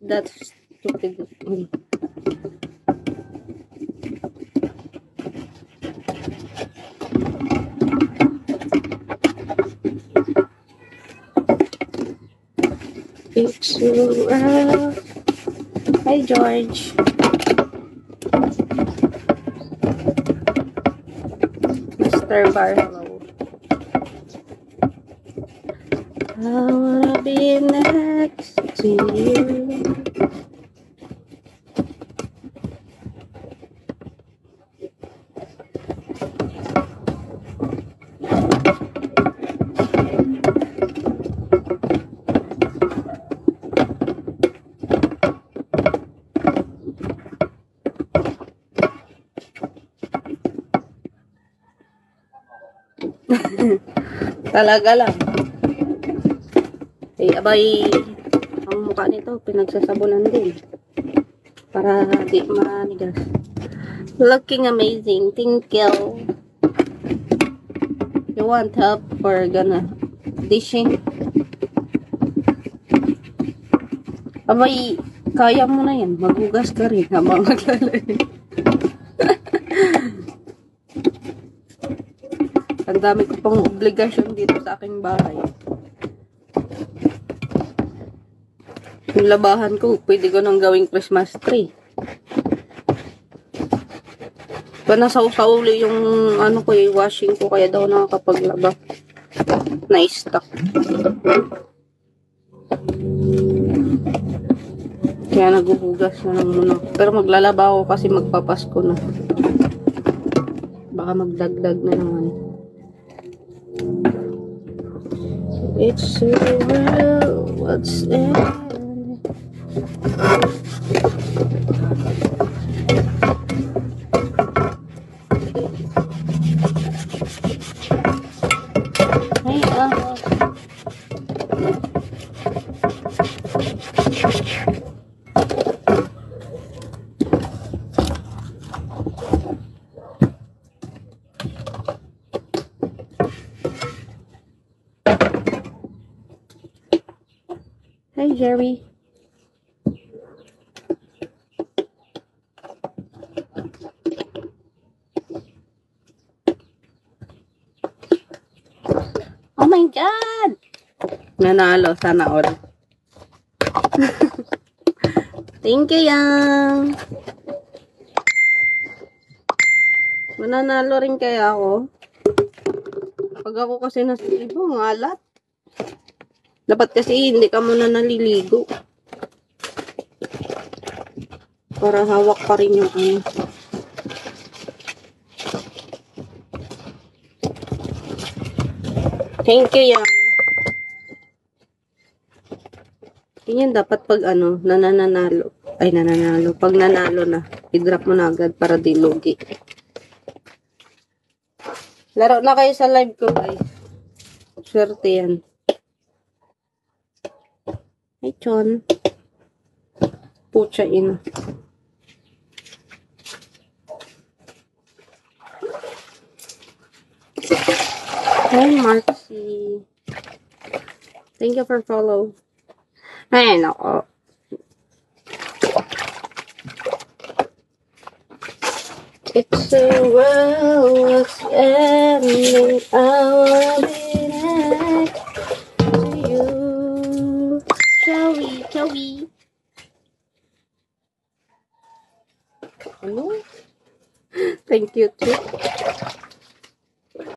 that stupid. It's hi, George. Mr. Bar, hello. I wanna be next to you. Talaga lang. Abay, ang mukha nito, pinagsasabunan din. Para di manigas. Looking amazing. Thank you. You want help or gonna dishing? Abay, kaya mo na yan. Maghugas ka rin habang maglalay. Ang dami ko pang obligasyon dito sa aking bahay. Yung labahan ko, pwede ko nang gawing Christmas tree. Pa nasaw-sauli yung ano ko, yung washing ko, kaya daw nakakapaglaba. Na-stuck. Kaya naguhugas na lang muna. Pero maglalaba ako kasi magpapasko na. Baka magdagdag na naman. It's so real, what's in it? Hey, Hi, Jerry. Oh my God! Nanalo, sana all. Thank you, Yang. Mananalo rin kaya ako. Pag ako kasi nasa libo, ngalat. Dapat kasi hindi ka muna naliligo. Para hawak pa rin yung ano. Thank you, Yang. Ganyan dapat pag ano, nananalo. Ay, nananalo. Pag nanalo na, i-drop mo na agad para di lugi. Laro na kayo sa live ko, guys. Swerte yan. Hi, Chon. Pucha ina. Hi, Marcy. Thank you for follow. Ay, nako. It's so well what's ending. I wanna be next to you. Shall we? Ano? Thank you, too.